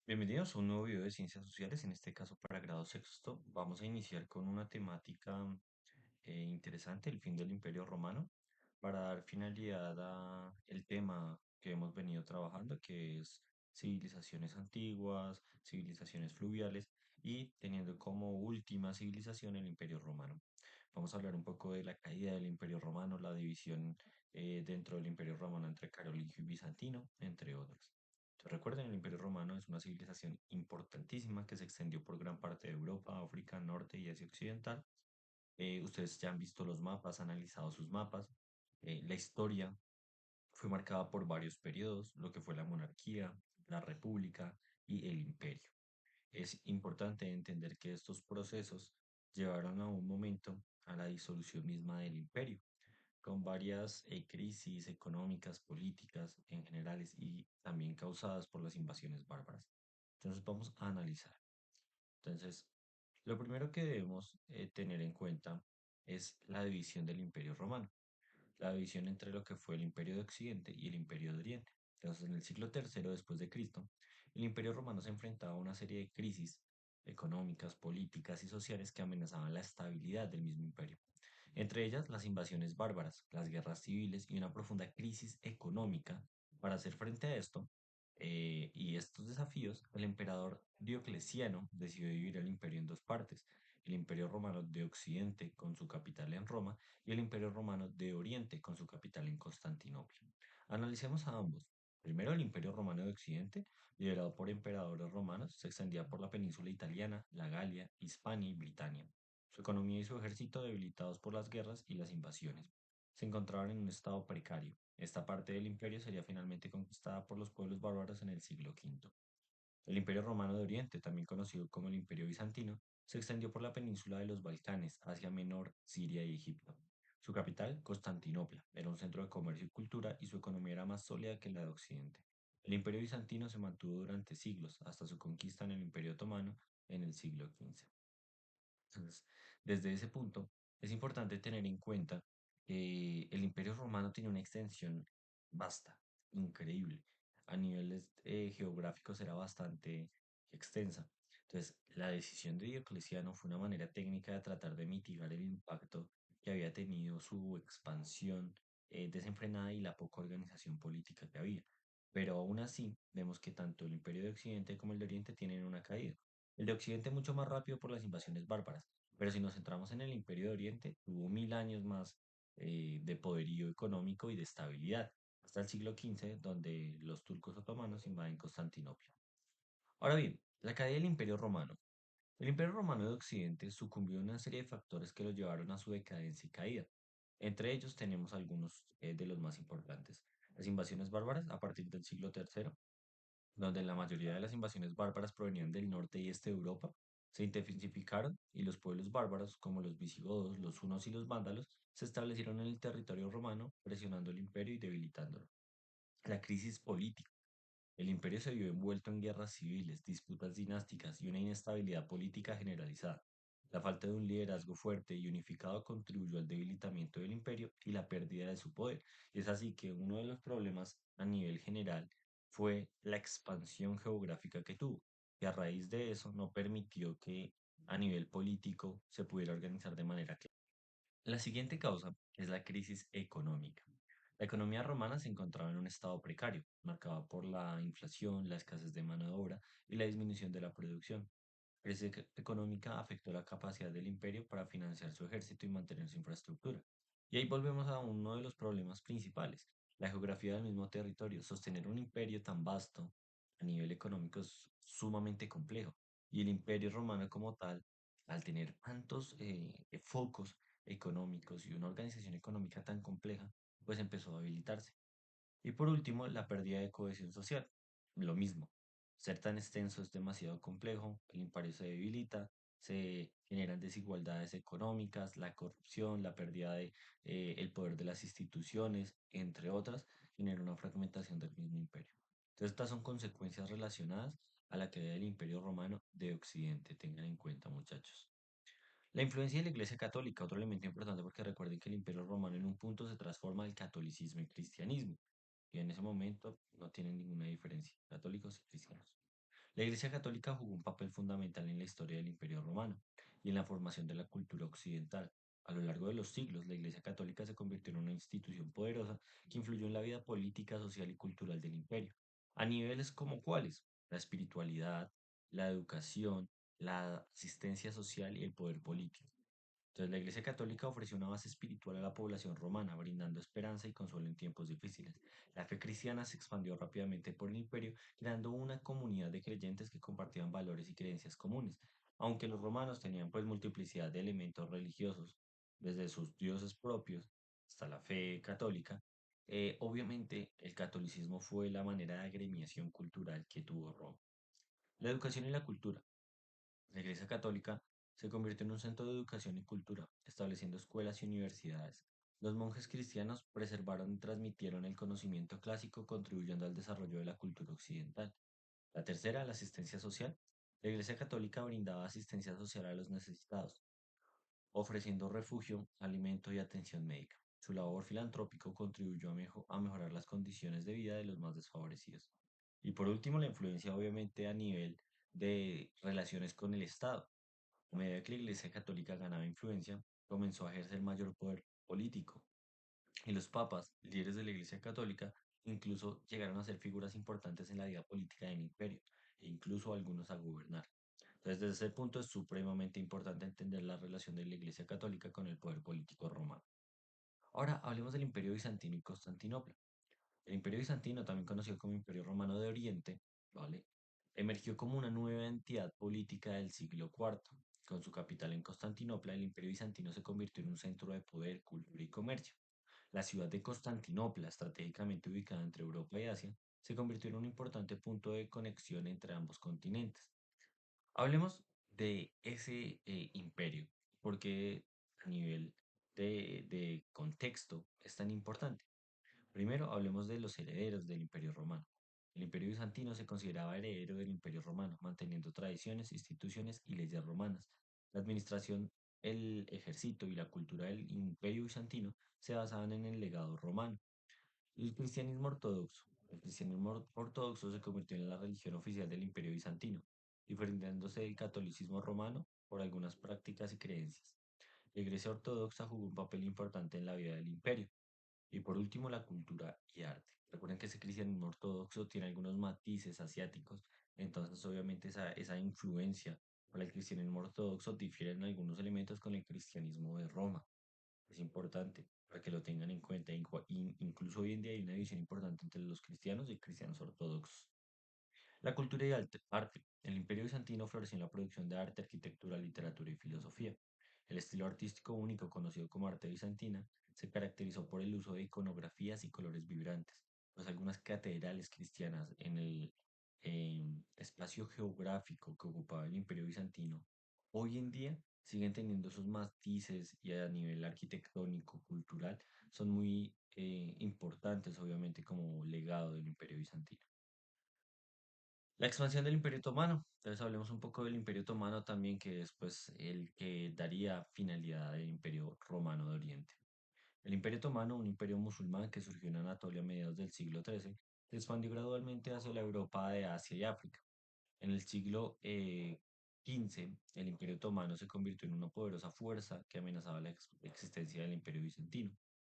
Bienvenidos a un nuevo video de ciencias sociales, en este caso para grado sexto. Vamos a iniciar con una temática interesante, el fin del Imperio Romano, para dar finalidad a el tema que hemos venido trabajando, que es civilizaciones antiguas, civilizaciones fluviales y teniendo como última civilización el Imperio Romano. Vamos a hablar un poco de la caída del Imperio Romano, la división dentro del Imperio Romano entre carolingio y bizantino, entre otros. Entonces, recuerden, el Imperio Romano es una civilización importantísima que se extendió por gran parte de Europa, África, Norte y Asia Occidental. Ustedes ya han visto los mapas, analizado sus mapas. La historia fue marcada por varios periodos, lo que fue la monarquía, la república y el imperio. Es importante entender que estos procesos llevaron a un momento a la disolución misma del imperio, con varias crisis económicas, políticas en generales y también causadas por las invasiones bárbaras. Entonces vamos a analizar. Entonces, lo primero que debemos tener en cuenta es la división del Imperio Romano, la división entre lo que fue el Imperio de Occidente y el Imperio de Oriente. Entonces, en el siglo III después de Cristo, el Imperio Romano se enfrentaba a una serie de crisis económicas, políticas y sociales que amenazaban la estabilidad del mismo imperio. Entre ellas, las invasiones bárbaras, las guerras civiles y una profunda crisis económica. Para hacer frente a esto y estos desafíos, el emperador Diocleciano decidió dividir el imperio en dos partes: el Imperio Romano de Occidente con su capital en Roma y el Imperio Romano de Oriente con su capital en Constantinopla. Analicemos a ambos. Primero, el Imperio Romano de Occidente, liderado por emperadores romanos, se extendía por la península italiana, la Galia, Hispania y Britania. Su economía y su ejército, debilitados por las guerras y las invasiones, se encontraban en un estado precario. Esta parte del imperio sería finalmente conquistada por los pueblos bárbaros en el siglo V. El Imperio Romano de Oriente, también conocido como el Imperio Bizantino, se extendió por la península de los Balcanes, Asia Menor, Siria y Egipto. Su capital, Constantinopla, era un centro de comercio y cultura y su economía era más sólida que la de Occidente. El Imperio Bizantino se mantuvo durante siglos, hasta su conquista en el Imperio Otomano en el siglo XV. Entonces, desde ese punto, es importante tener en cuenta que el Imperio Romano tiene una extensión vasta, increíble. A niveles geográficos era bastante extensa. Entonces, la decisión de Diocleciano fue una manera técnica de tratar de mitigar el impacto que había tenido su expansión desenfrenada y la poca organización política que había. Pero aún así, vemos que tanto el Imperio de Occidente como el de Oriente tienen una caída. El de Occidente mucho más rápido por las invasiones bárbaras, pero si nos centramos en el Imperio de Oriente, tuvo 1000 años más de poderío económico y de estabilidad, hasta el siglo XV, donde los turcos otomanos invaden Constantinopla. Ahora bien, la caída del Imperio Romano. El Imperio Romano de Occidente sucumbió a una serie de factores que lo llevaron a su decadencia y caída. Entre ellos tenemos algunos de los más importantes. Las invasiones bárbaras a partir del siglo III, donde la mayoría de las invasiones bárbaras provenían del norte y este de Europa, se intensificaron y los pueblos bárbaros, como los visigodos, los hunos y los vándalos, se establecieron en el territorio romano, presionando el imperio y debilitándolo. La crisis política. El imperio se vio envuelto en guerras civiles, disputas dinásticas y una inestabilidad política generalizada. La falta de un liderazgo fuerte y unificado contribuyó al debilitamiento del imperio y la pérdida de su poder. Es así que uno de los problemas a nivel general fue la expansión geográfica que tuvo, que a raíz de eso no permitió que a nivel político se pudiera organizar de manera clara. La siguiente causa es la crisis económica. La economía romana se encontraba en un estado precario, marcado por la inflación, la escasez de mano de obra y la disminución de la producción. La crisis económica afectó la capacidad del imperio para financiar su ejército y mantener su infraestructura. Y ahí volvemos a uno de los problemas principales, la geografía del mismo territorio. Sostener un imperio tan vasto a nivel económico es sumamente complejo. Y el imperio romano como tal, al tener tantos focos económicos y una organización económica tan compleja, pues empezó a debilitarse. Y por último, la pérdida de cohesión social. Lo mismo, ser tan extenso es demasiado complejo, el imperio se debilita, se generan desigualdades económicas, la corrupción, la pérdida de el poder de las instituciones, entre otras, genera una fragmentación del mismo imperio. Entonces, estas son consecuencias relacionadas a la caída del Imperio Romano de Occidente. Tengan en cuenta, muchachos. La influencia de la Iglesia Católica, otro elemento importante porque recuerden que el Imperio Romano en un punto se transforma del catolicismo en cristianismo y en ese momento no tienen ninguna diferencia, católicos y cristianos. La Iglesia Católica jugó un papel fundamental en la historia del Imperio Romano y en la formación de la cultura occidental. A lo largo de los siglos, la Iglesia Católica se convirtió en una institución poderosa que influyó en la vida política, social y cultural del imperio, a niveles como cuáles: la espiritualidad, la educación, la asistencia social y el poder político. Entonces, la Iglesia Católica ofreció una base espiritual a la población romana, brindando esperanza y consuelo en tiempos difíciles. La fe cristiana se expandió rápidamente por el imperio, creando una comunidad de creyentes que compartían valores y creencias comunes. Aunque los romanos tenían pues multiplicidad de elementos religiosos, desde sus dioses propios hasta la fe católica, obviamente el catolicismo fue la manera de agremiación cultural que tuvo Roma. La educación y la cultura. La Iglesia Católica se convirtió en un centro de educación y cultura, estableciendo escuelas y universidades. Los monjes cristianos preservaron y transmitieron el conocimiento clásico, contribuyendo al desarrollo de la cultura occidental. La tercera, la asistencia social. La Iglesia Católica brindaba asistencia social a los necesitados, ofreciendo refugio, alimento y atención médica. Su labor filantrópico contribuyó a mejorar las condiciones de vida de los más desfavorecidos. Y por último, la influencia obviamente a nivel de relaciones con el Estado. A medida que la Iglesia Católica ganaba influencia, comenzó a ejercer mayor poder político, y los papas, líderes de la Iglesia Católica, incluso llegaron a ser figuras importantes en la vida política del imperio, e incluso algunos a gobernar. Entonces, desde ese punto es supremamente importante entender la relación de la Iglesia Católica con el poder político romano. Ahora hablemos del Imperio Bizantino y Constantinopla. El Imperio Bizantino, también conocido como Imperio Romano de Oriente, ¿vale? Emergió como una nueva entidad política del siglo IV. Con su capital en Constantinopla, el Imperio Bizantino se convirtió en un centro de poder, cultura y comercio. La ciudad de Constantinopla, estratégicamente ubicada entre Europa y Asia, se convirtió en un importante punto de conexión entre ambos continentes. Hablemos de ese imperio, porque a nivel de contexto es tan importante. Primero, hablemos de los herederos del Imperio Romano. El Imperio Bizantino se consideraba heredero del Imperio Romano, manteniendo tradiciones, instituciones y leyes romanas. La administración, el ejército y la cultura del Imperio Bizantino se basaban en el legado romano. El cristianismo ortodoxo. El cristianismo ortodoxo se convirtió en la religión oficial del Imperio Bizantino, diferenciándose del catolicismo romano por algunas prácticas y creencias. La Iglesia Ortodoxa jugó un papel importante en la vida del imperio. Y por último, la cultura y arte. Recuerden que ese cristianismo ortodoxo tiene algunos matices asiáticos, entonces obviamente esa influencia por el cristianismo ortodoxo difiere en algunos elementos con el cristianismo de Roma. Es importante para que lo tengan en cuenta. Incluso hoy en día hay una división importante entre los cristianos y cristianos ortodoxos. La cultura y arte. El Imperio Bizantino floreció en la producción de arte, arquitectura, literatura y filosofía. El estilo artístico único, conocido como arte bizantina, se caracterizó por el uso de iconografías y colores vibrantes, pues algunas catedrales cristianas en el espacio geográfico que ocupaba el Imperio Bizantino hoy en día siguen teniendo esos matices, y a nivel arquitectónico, cultural, son muy importantes obviamente como legado del Imperio Bizantino. La expansión del Imperio Otomano. Entonces hablemos un poco del Imperio Otomano también, que es pues el que daría finalidad al Imperio Romano de Oriente. El Imperio Otomano, un imperio musulmán que surgió en Anatolia a mediados del siglo XIII, se expandió gradualmente hacia la Europa de Asia y África. En el siglo XV, el Imperio Otomano se convirtió en una poderosa fuerza que amenazaba la existencia del Imperio Bizantino.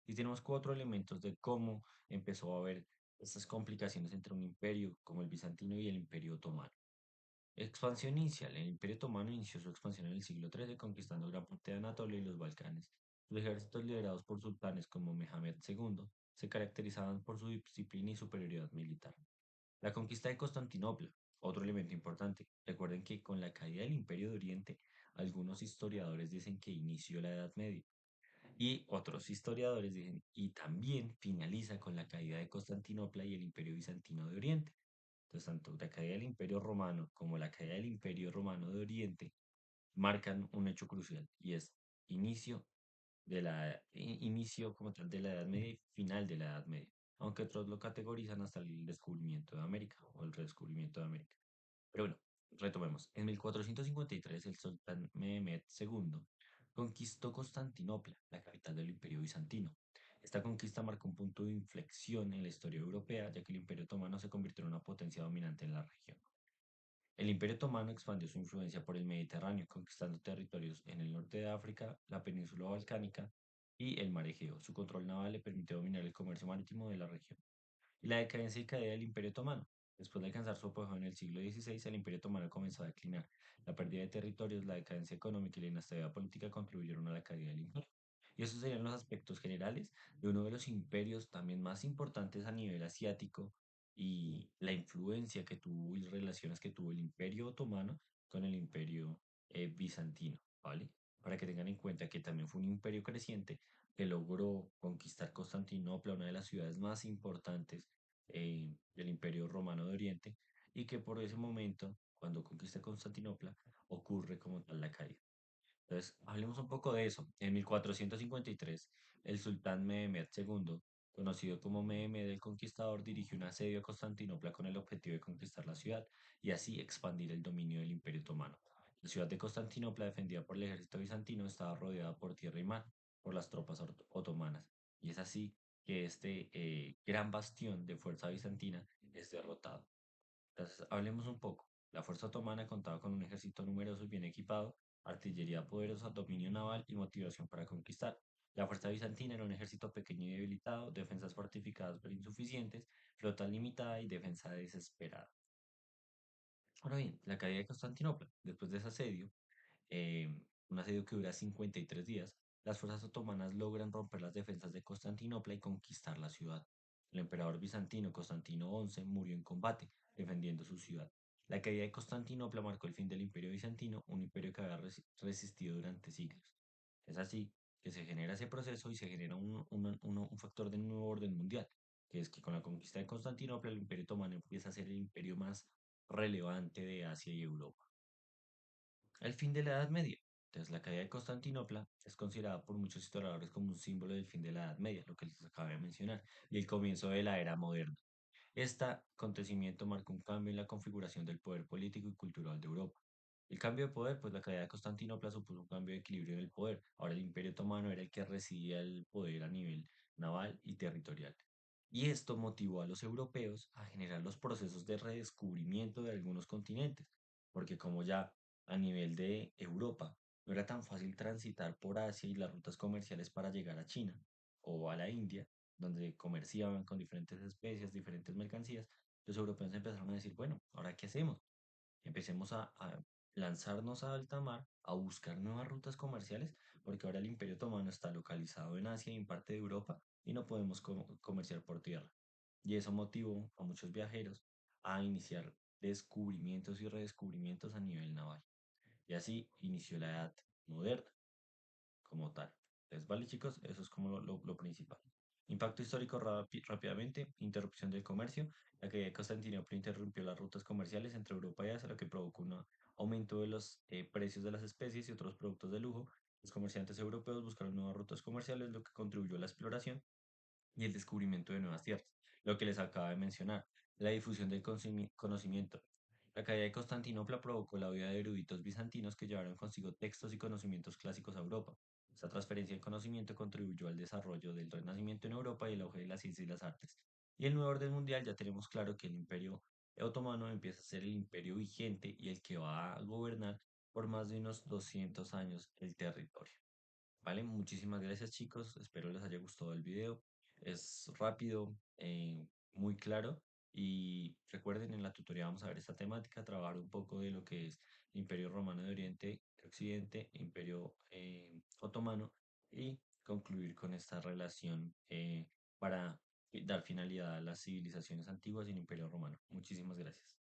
Y tenemos cuatro elementos de cómo empezó a haber estas complicaciones entre un imperio como el bizantino y el Imperio Otomano. Expansión inicial. El Imperio Otomano inició su expansión en el siglo XIII, conquistando gran parte de Anatolia y los Balcanes. Los ejércitos liderados por sultanes como Mehmed II se caracterizaban por su disciplina y superioridad militar. La conquista de Constantinopla, otro elemento importante. Recuerden que con la caída del Imperio de Oriente, algunos historiadores dicen que inició la Edad Media, y otros historiadores dicen y también finaliza con la caída de Constantinopla y el Imperio Bizantino de Oriente. Entonces, tanto la caída del Imperio Romano como la caída del Imperio Romano de Oriente marcan un hecho crucial, y es inicio inicio como tal de la Edad Media y final de la Edad Media, aunque otros lo categorizan hasta el descubrimiento de América o el redescubrimiento de América. Pero bueno, retomemos. En 1453 el sultán Mehmed II conquistó Constantinopla, la capital del Imperio Bizantino. Esta conquista marcó un punto de inflexión en la historia europea, ya que el Imperio Otomano se convirtió en una potencia dominante en la región. El Imperio Otomano expandió su influencia por el Mediterráneo, conquistando territorios en el norte de África, la península balcánica y el mar Egeo. Su control naval le permitió dominar el comercio marítimo de la región. Y la decadencia y caída del Imperio Otomano. Después de alcanzar su apogeo en el siglo XVI, el Imperio Otomano comenzó a declinar. La pérdida de territorios, la decadencia económica y la inestabilidad política contribuyeron a la caída del imperio. Y esos serían los aspectos generales de uno de los imperios también más importantes a nivel asiático y la influencia que tuvo y relaciones que tuvo el Imperio Otomano con el Imperio Bizantino, ¿vale? Para que tengan en cuenta que también fue un imperio creciente que logró conquistar Constantinopla, una de las ciudades más importantes del Imperio Romano de Oriente, y que por ese momento, cuando conquista Constantinopla, ocurre como tal la caída. Entonces, hablemos un poco de eso. En 1453, el sultán Mehmed II, conocido como Mehmed el Conquistador, dirigió un asedio a Constantinopla con el objetivo de conquistar la ciudad y así expandir el dominio del Imperio Otomano. La ciudad de Constantinopla, defendida por el ejército bizantino, estaba rodeada por tierra y mar por las tropas otomanas. Y es así que este gran bastión de fuerza bizantina es derrotado. Entonces, hablemos un poco. La fuerza otomana contaba con un ejército numeroso y bien equipado, artillería poderosa, dominio naval y motivación para conquistar. La fuerza bizantina era un ejército pequeño y debilitado, defensas fortificadas pero insuficientes, flota limitada y defensa desesperada. Ahora bien, la caída de Constantinopla. Después de ese asedio, eh, un asedio que dura 53 días, las fuerzas otomanas logran romper las defensas de Constantinopla y conquistar la ciudad. El emperador bizantino Constantino XI murió en combate, defendiendo su ciudad. La caída de Constantinopla marcó el fin del imperio bizantino, un imperio que había resistido durante siglos. Es así que se genera ese proceso y se genera un factor del nuevo orden mundial, que es que con la conquista de Constantinopla el imperio otomano empieza a ser el imperio más relevante de Asia y Europa. El fin de la Edad Media. Entonces, la caída de Constantinopla es considerada por muchos historiadores como un símbolo del fin de la Edad Media, lo que les acabo de mencionar, y el comienzo de la era moderna. Este acontecimiento marcó un cambio en la configuración del poder político y cultural de Europa. El cambio de poder, pues la caída de Constantinopla supuso un cambio de equilibrio en el poder. Ahora el Imperio Otomano era el que residía el poder a nivel naval y territorial. Y esto motivó a los europeos a generar los procesos de redescubrimiento de algunos continentes, porque como ya a nivel de Europa no era tan fácil transitar por Asia y las rutas comerciales para llegar a China o a la India, donde comerciaban con diferentes especies, diferentes mercancías, los europeos empezaron a decir, bueno, ¿ahora qué hacemos? Empecemos a lanzarnos a alta mar, a buscar nuevas rutas comerciales, porque ahora el Imperio Otomano está localizado en Asia y en parte de Europa y no podemos comerciar por tierra. Y eso motivó a muchos viajeros a iniciar descubrimientos y redescubrimientos a nivel naval. Y así inició la edad moderna como tal. Entonces, vale chicos, eso es como lo principal. Impacto histórico rápidamente, interrupción del comercio. La caída de Constantinopla interrumpió las rutas comerciales entre Europa y Asia, lo que provocó un aumento de los precios de las especies y otros productos de lujo. Los comerciantes europeos buscaron nuevas rutas comerciales, lo que contribuyó a la exploración y el descubrimiento de nuevas tierras. Lo que les acaba de mencionar, la difusión del conocimiento. La caída de Constantinopla provocó la huida de eruditos bizantinos que llevaron consigo textos y conocimientos clásicos a Europa. Esta transferencia de conocimiento contribuyó al desarrollo del Renacimiento en Europa y el auge de la ciencia y las artes. Y el nuevo orden mundial ya tenemos claro que el Imperio Otomano empieza a ser el imperio vigente y el que va a gobernar por más de unos 200 años el territorio. Vale, muchísimas gracias chicos, espero les haya gustado el video. Es rápido, muy claro y recuerden en la tutoría vamos a ver esta temática, trabajar un poco de lo que es Imperio Romano de Oriente, Occidente, Imperio Otomano y concluir con esta relación para dar finalidad a las civilizaciones antiguas y el Imperio Romano. Muchísimas gracias.